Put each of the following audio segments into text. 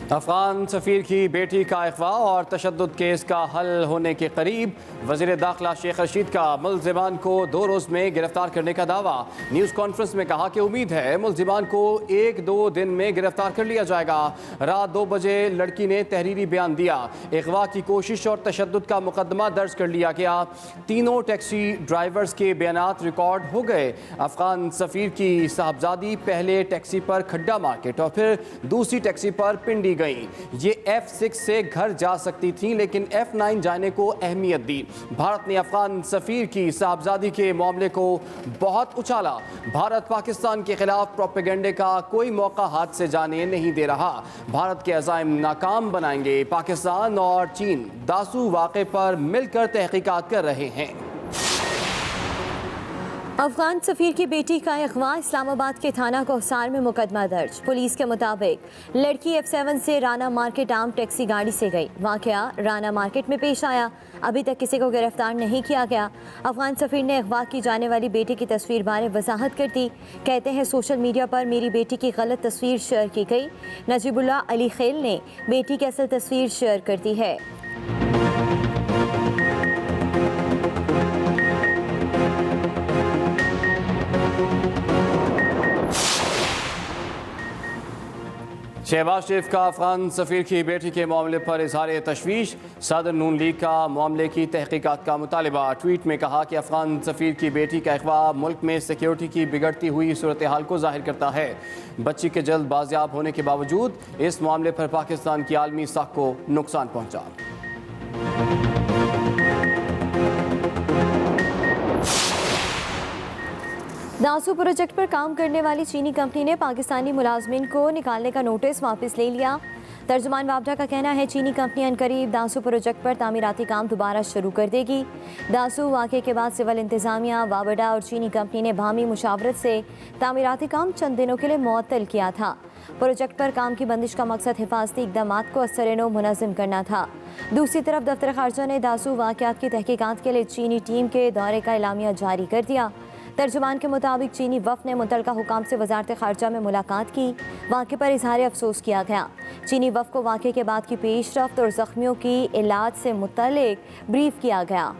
अफगान सफ़ीर की बेटी का अगवा और तशद्दुद केस का हल होने के करीब। वज़ीर दाखिला शेख रशीद का मुल्ज़िमान को 2 रोज़ में गिरफ्तार करने का दावा। न्यूज़ कॉन्फ्रेंस में कहा कि उम्मीद है मुल्ज़िमान को 1-2 दिन में गिरफ्तार कर लिया जाएगा। रात 2 बजे लड़की ने तहरीरी बयान दिया। अगवा की कोशिश और तशद्दुद का मुकदमा दर्ज कर लिया गया। तीनों टैक्सी ड्राइवर्स के बयानात रिकॉर्ड हो गए। अफगान सफ़ीर की साहबजादी पहले टैक्सी पर खड्डा मार्केट और फिर दूसरी टैक्सी पर पिंडी गई। ये F6 से घर जा सकती थी लेकिन F9 जाने को अहमियत दी। भारत ने अफगान सफ़ीर की साहबजादी के मामले को बहुत उछाला। भारत पाकिस्तान के खिलाफ प्रोपेगेंडे का कोई मौका हाथ से जाने नहीं दे रहा। भारत के अज़ाइम नाकाम बनाएंगे। पाकिस्तान और चीन दासू वाक़े पर मिलकर तहकीकात कर रहे हैं। अफगान सफ़ीर की बेटी का अगवा, इस्लामाबाद के थाना कोहसार में मुकदमा दर्ज। पुलिस के मुताबिक लड़की F7 से राना मार्केट आम टैक्सी गाड़ी से गई। वाक़या राना मार्केट में पेश आया। अभी तक किसी को गिरफ्तार नहीं किया गया। अफगान सफ़ीर ने अगवा की जाने वाली बेटी की तस्वीर बारे वजाहत कर दी। कहते हैं सोशल मीडिया पर मेरी बेटी की गलत तस्वीर शेयर की गई। नजीबुल्लाह अली खेल ने बेटी की असल तस्वीर शेयर कर दी है। शहबाज शरीफ का अफगान सफ़ीर की बेटी के मामले पर इजहार तशवीश। सदर नून लीग का मामले की तहकीकात का मुतालबा। ट्वीट में कहा कि अफगान सफ़ीर की बेटी का अगवा मुल्क में सिक्योरिटी की बिगड़ती हुई सूरत हाल को जाहिर करता है। बच्ची के जल्द बाजियाब होने के बावजूद इस मामले पर पाकिस्तान की आलमी साख को नुकसान पहुँचा। दासू प्रोजेक्ट पर काम करने वाली चीनी कंपनी ने पाकिस्तानी मुलाजमिन को निकालने का नोटिस वापस ले लिया। तर्जुमान वापडा का कहना है चीनी कंपनी अनकरीब दासू प्रोजेक्ट पर तामीराती काम दोबारा शुरू कर देगी। दासू वाक़े के बाद सिविल इंतज़ामिया, वापडा और चीनी कंपनी ने बाहमी मुशावरत से तामीराती काम चंद दिनों के लिए मुअत्तल किया था। प्रोजेक्ट पर काम की बंदिश का मकसद हिफाजती इक़दामात को असर-ए-नौ मुनज़्ज़म करना था। दूसरी तरफ दफ्तर खारजा ने दासू वाक़यात की तहकीकात के लिए चीनी टीम के दौरे का एलामिया जारी कर दिया। तर्जुमान के मुताबिक चीनी वफ़द ने मुतलका हुकाम से वज़ारत ख़ारजा में मुलाकात की। वाक़े पर इजहार अफसोस किया गया। चीनी वफ़द को वाक़े के बाद की पेशरफ्त और ज़ख्मियों की इलाज से मुतल्लिक ब्रीफ किया गया।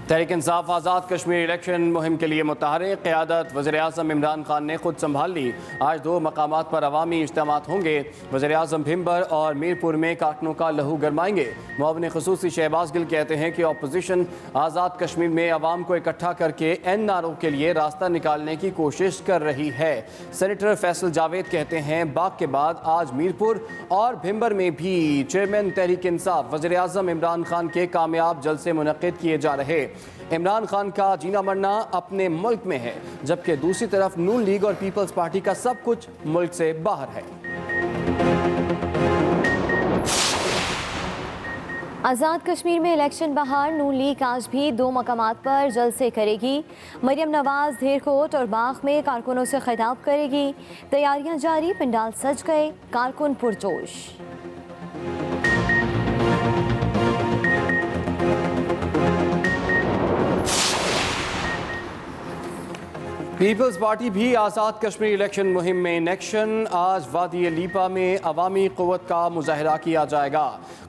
तहरीक इंसाफ आज़ाद कश्मीर इलेक्शन मुहिम के लिए मुतहरिक। क़यादत वज़ीर-ए-आज़म इमरान खान ने खुद संभाल ली। आज 2 मकामात पर अवामी इज्तिमात होंगे। वज़ीर-ए-आज़म भिम्बर और मीरपुर में कारकुनों का लहू गरमाएंगे। मुआविन ख़ुसूसी शहबाज गिल कहते हैं कि अपोजिशन आज़ाद कश्मीर में अवाम को इकट्ठा करके NRO के लिए रास्ता निकालने की कोशिश कर रही है। सेनेटर फैसल जावेद कहते हैं बाग के बाद आज मीरपुर और भिम्बर में भी चेयरमैन तहरीक इंसाफ वज़ीर-ए-आज़म इमरान खान के कामयाब जलसे मुनक़्क़िद किए जा रहे। इमरान खान का जीना मरना अपने मुल्क में है, जबकि दूसरी तरफ नून लीग और पीपल्स पार्टी का सब कुछ मुल्क से बाहर है। आज़ाद कश्मीर में इलेक्शन बहार। नून लीग आज भी 2 मकामात पर जलसे करेगी। मरियम नवाज धेरकोट और बाग में कारकुनों से खिताब करेगी। तैयारियां जारी, पंडाल सज गए, कारकुन पुरजोश। पीपल्स पार्टी भी आज़ाद कश्मीर इलेक्शन मुहिम में इन एक्शन। आज वादी लीपा में अवामी क़ुव्वत का मुजाहरा किया जाएगा।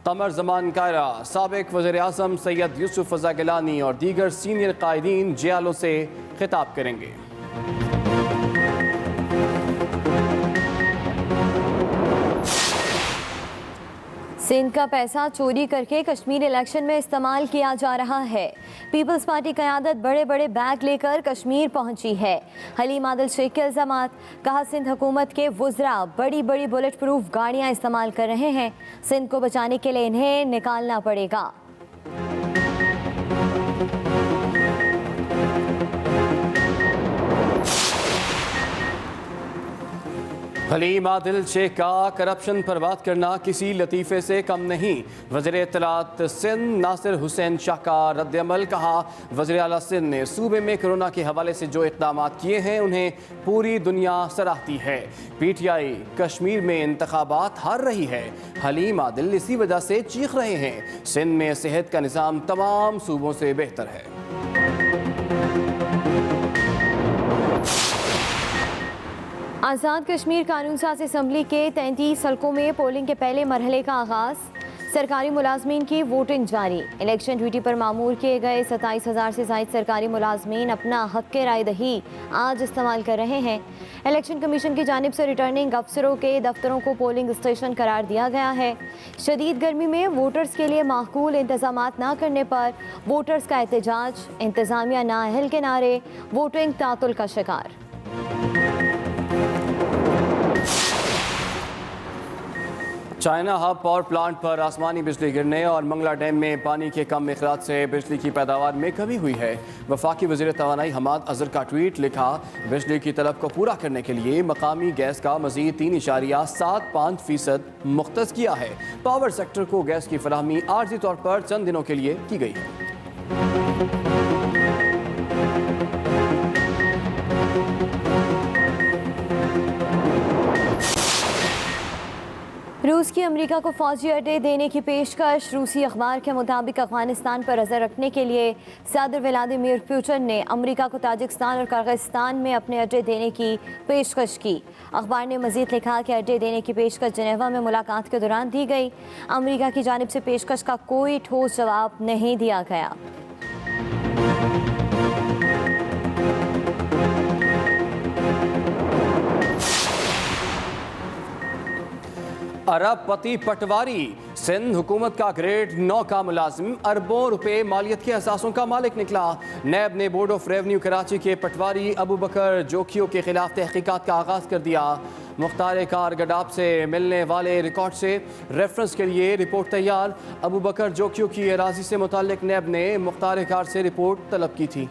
कमर जमान कायरा, साबिक वज़ीर-ए-आज़म सैयद यूसुफ रज़ा गिलानी और दीगर सीनियर कायदीन जियालों से खिताब करेंगे। सिंध का पैसा चोरी करके कश्मीर इलेक्शन में इस्तेमाल किया जा रहा है। पीपल्स पार्टी क़यादत बड़े बड़े बैग लेकर कश्मीर पहुंची है। हलीम आदिल शेख के इल्ज़ामात। कहा सिंध हुकूमत के वुज़रा बड़ी बड़ी बुलेट प्रूफ गाड़ियां इस्तेमाल कर रहे हैं। सिंध को बचाने के लिए इन्हें निकालना पड़ेगा। हलीम आदिल शेख का करप्शन पर बात करना किसी लतीफ़े से कम नहीं। वज़ीर इत्तलात सिंध नासिर हुसैन शाह का रद्द-ए-अमल। कहा वज़ीर आला सिंध ने सूबे में कोरोना के हवाले से जो इक़दाम किए हैं उन्हें पूरी दुनिया सराहती है। PTI कश्मीर में इंतखाबात हार रही है। हलीम आदिल इसी वजह से चीख रहे हैं। सिंध में सेहत का निज़ाम तमाम सूबों से बेहतर है। आज़ाद कश्मीर कानून साज असम्बली के 33 हलकों में पोलिंग के पहले मरहले का आगाज़। सरकारी मुलाजमीन की वोटिंग जारी। इलेक्शन ड्यूटी पर मामूर किए गए 27,000 से ज़ायद सरकारी मुलाजमीन अपना हक़ राय दही आज इस्तेमाल कर रहे हैं। इलेक्शन कमीशन की जानिब से रिटर्निंग अफसरों के दफ्तरों को पोलिंग स्टेशन करार दिया गया है। शदीद गर्मी में वोटर्स के लिए माकूल इंतजामात ना करने पर वोटर्स का एहतजाज। इंतजामिया नाअहल के नारे, वोटिंग तातुल का शिकार। चाइना हब पावर प्लांट पर आसमानी बिजली गिरने और मंगला डैम में पानी के कम मिक़दार से बिजली की पैदावार में कमी हुई है। वफाकी वज़ीर तवानाई हमाद अज़हर का ट्वीट लिखा, बिजली की तलब को पूरा करने के लिए मकामी गैस का मज़ीद 3.75% मुख्तस किया है। पावर सेक्टर को गैस की फराहमी आर्जी तौर पर चंद दिनों के लिए की गई है। रूस की अमेरिका को फौजी अड्डे देने की पेशकश। रूसी अखबार के मुताबिक अफगानिस्तान पर नज़र रखने के लिए सदर व्लादिमीर पुतिन ने अमेरिका को ताजिकिस्तान और किर्गिस्तान में अपने अड्डे देने की पेशकश की। अखबार ने मजीद लिखा कि अड्डे देने की पेशकश जनेवा में मुलाकात के दौरान दी गई। अमेरिका की जानिब से पेशकश का कोई ठोस जवाब नहीं दिया गया। अरबपति पटवारी सिंध हुकूमत का ग्रेड 9 का मुलाजिम अरबों रुपए मालियत के असासों का मालिक निकला। नैब ने बोर्ड ऑफ रेवन्यू कराची के पटवारी अबू बकर जोखियों के खिलाफ तहकीकात का आगाज़ कर दिया। मुख्तार कार गडाब से मिलने वाले रिकॉर्ड से रेफरेंस के लिए रिपोर्ट तैयार। अबू बकर जोखियों की अराजी से मुताल्लिक नैब ने मुख्तार कार से रिपोर्ट तलब की थी।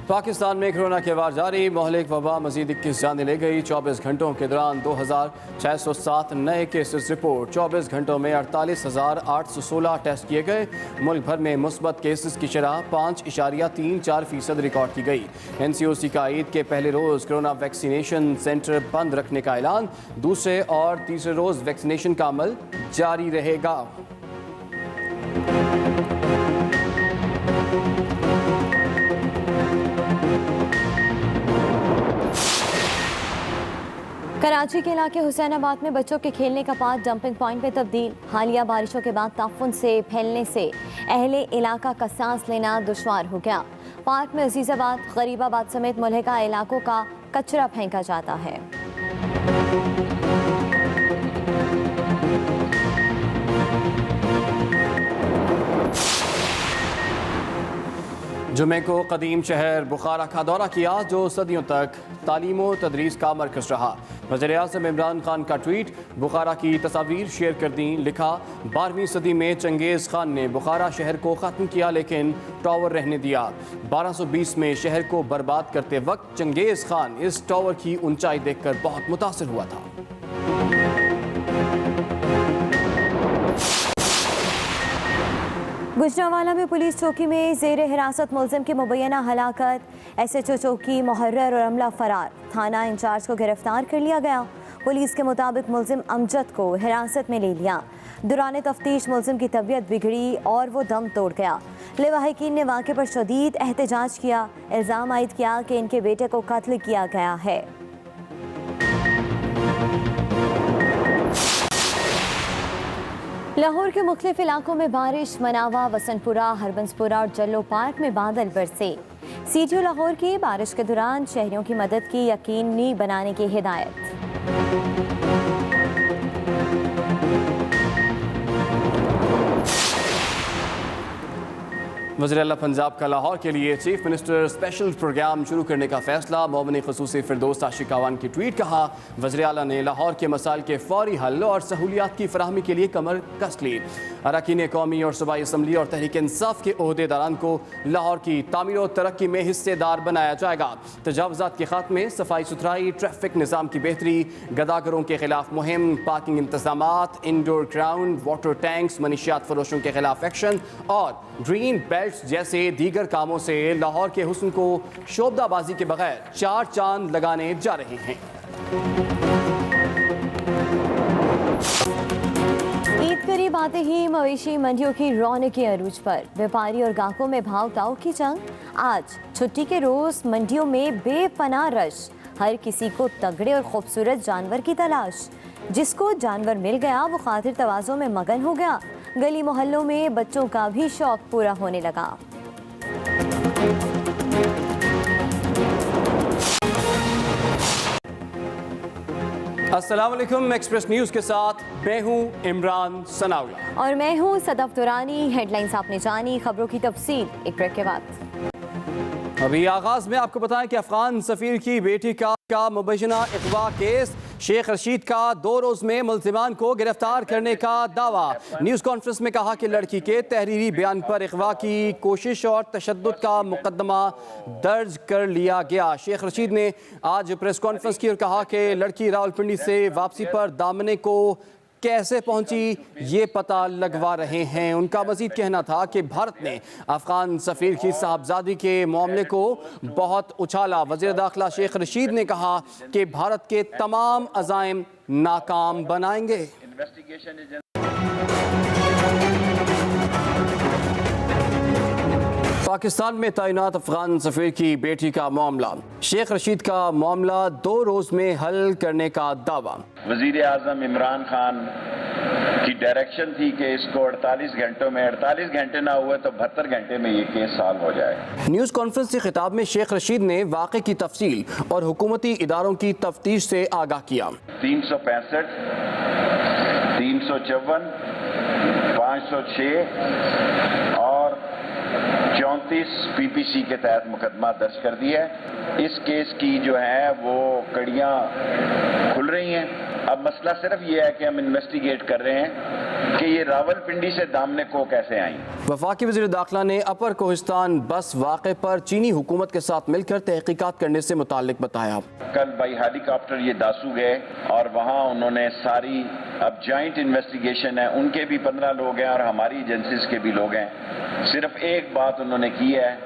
पाकिस्तान में कोरोना के वार जारी। मोहलिक वबा मजीद 21 जानें ले गई। 24 घंटों के दौरान 2,607 नए केसेस रिपोर्ट। 24 घंटों में 48,816 टेस्ट किए गए। मुल्क भर में मुस्बत केसेस की शरह 5.34% रिकॉर्ड की गई। NCOC का ईद के पहले रोज़ कोरोना वैक्सीनेशन सेंटर बंद रखने का ऐलान। दूसरे और तीसरे रोज़ वैक्सीनेशन का अमल जारी रहेगा। कराची के इलाके हुसैनाबाद में बच्चों के खेलने का पार्क डंपिंग पॉइंट में तब्दील। हालिया बारिशों के बाद ताफुन से फैलने से अहले इलाका का सांस लेना दुश्वार हो गया। पार्क में अजीज़ाबाद, गरीबाबाद समेत मुल्हिका इलाकों का कचरा फेंका जाता है। जुमे को कदीम शहर बुखारा का दौरा किया, जो सदियों तक तालीम व तदरीस का मरकज़ रहा। वज़ीर-ए-आज़म इमरान खान का ट्वीट, बुखारा की तस्वीर शेयर कर दी। लिखा, 12वीं सदी में चंगेज़ खान ने बुखारा शहर को ख़त्म किया लेकिन टावर रहने दिया। 1220 में शहर को बर्बाद करते वक्त चंगेज़ खान इस टावर की ऊंचाई देखकर बहुत मुतासिर हुआ था। गुजरांवाला में पुलिस चौकी में जेर हिरासत मुलजिम की मुबैना हलाकत। SHO चौकी मुहर्रर और अमला फरार। थाना इंचार्ज को गिरफ्तार कर लिया गया। पुलिस के मुताबिक मुलजिम अमजद को हिरासत में ले लिया। दौरान तफ्तीश मुलजिम की तबीयत बिगड़ी और वो दम तोड़ गया। लवाहिकीन ने वाक़े पर शदीद एहतजाज किया। इल्ज़ाम आयद किया कि इनके बेटे को कत्ल किया गया है। लाहौर के मुख्तलिफ इलाकों में बारिश। मनावा, वसंतपुरा, हरबंसपुरा और जल्लो पार्क में बादल बरसे। CTO लाहौर की बारिश के दौरान शहरियों की मदद की यकीनी बनाने की हिदायत। वज़ीर आला पंजाब का लाहौर के लिए चीफ मिनिस्टर स्पेशल प्रोग्राम शुरू करने का फैसला। मोमिन ख़ुसूसी फिरदौस आशिक आवान की ट्वीट। कहा, वज़ीर आला ने लाहौर के मसाइल के फौरी हल और सहूलियात की फराहमी के लिए कमर कस ली। अरकान कौमी और सूबाई असम्बली और तहरीक इंसाफ के ओहदेदारान को लाहौर की तामीर और तरक्की में हिस्सेदार बनाया जाएगा। तजावुज़ात के खात्मे, सफाई सुथराई, ट्रैफिक निज़ाम की बेहतरी, गदागरों के खिलाफ मुहिम, पार्किंग इंतजामात, इंडोर ग्राउंड, वाटर टैंक्स, मनशियात फरोशों के खिलाफ एक्शन और ग्रीन बेल्ट जैसे दीगर कामों से लाहौर के हुस्न को शोबदाबाजी के बगैर 4 चांद लगाने जा रहे हैं। ईद के करीब आते ही मवेशी मंडियों की रौनकें अरूज पर। व्यापारी और ग्राहकों में भाव ताव की जंग। आज छुट्टी के रोज मंडियों में बेपनाह रश। हर किसी को तगड़े और खूबसूरत जानवर की तलाश। जिसको जानवर मिल गया वो खातिर तवाज़ों में मगन हो गया। गली मोहल्लों में बच्चों का भी शौक पूरा होने लगा। अस्सलाम वालेकुम। एक्सप्रेस न्यूज़ के साथ मैं हूं इमरान सनाउल्लाह और मैं हूँ सदफ दुरानी। हेडलाइंस आपने जानी, खबरों की तफसील एक ब्रेक के बाद। अभी आगाज में आपको बताएं कि अफगान सफीर की बेटी का मुबैना अगवा केस। शेख रशीद का 2 रोज में मुल्जिमान को गिरफ्तार करने का दावा। न्यूज़ कॉन्फ्रेंस में कहा कि लड़की के तहरीरी बयान पर अगवा की कोशिश और तशद्दुद का मुकदमा दर्ज कर लिया गया। शेख रशीद ने आज प्रेस कॉन्फ्रेंस की और कहा कि लड़की रावलपिंडी से वापसी पर दामने को कैसे पहुंची ये पता लगवा रहे हैं। उनका मजीद कहना था कि भारत ने अफगान सफीर की साहबजादी के मामले को बहुत उछाला। वज़ीर दाखिला शेख रशीद ने कहा कि भारत के तमाम अज़ाइम नाकाम बनाएंगे। पाकिस्तान में तैनात अफगान सफीर की बेटी का मामला। शेख रशीद का मामला 2 रोज में हल करने का दावा। वजीर आजम इमरान खान की डायरेक्शन थी कि इसको 48 घंटों में 48 घंटे ना हुए तो 72 घंटे में ये केस सॉल्व हो जाए। न्यूज़ कॉन्फ्रेंस के खिताब में शेख रशीद ने वाक़े की तफसील और हुकूमती इदारों की तफ्तीश से आगाह किया। 365, 354, 506 और 34 पीपीसी के तहत मुकदमा दर्ज कर दिया है। इस केस की जो है वो कड़ियां खुल रही हैं। अब मसला सिर्फ ये है कि हम इन्वेस्टिगेट कर रहे हैं कि ये रावलपिंडी से दामने को कैसे आई। वफाकी वज़ीर दाखिला ने अपर कोहिस्तान बस वाक़े पर चीनी हुकूमत के साथ मिलकर तहकीकात करने से मुताल्लिक बताया। कल बाई हेलीकॉप्टर ये दासू गए और वहाँ उन्होंने सारी अब जॉइंट इन्वेस्टिगेशन है, उनके भी 15 लोग हैं और हमारी एजेंसीज के भी लोग हैं। सिर्फ एक बात उन्होंने की है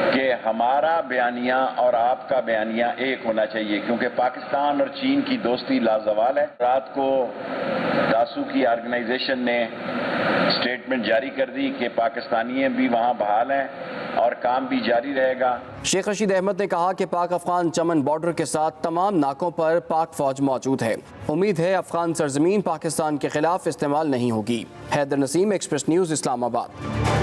कि हमारा बयानिया और आपका बयानिया एक होना चाहिए, क्योंकि पाकिस्तान और चीन की दोस्ती लाजवाल है। रात को दासू की ऑर्गेनाइजेशन ने स्टेटमेंट जारी कर दी कि पाकिस्तानी भी वहाँ बहाल हैं और काम भी जारी रहेगा। शेख रशीद अहमद ने कहा कि पाक अफगान चमन बॉर्डर के साथ तमाम नाकों पर पाक फौज मौजूद है। उम्मीद है अफगान सरजमीन पाकिस्तान के खिलाफ इस्तेमाल नहीं होगी। Haider Naseem, Express News, Islamabad.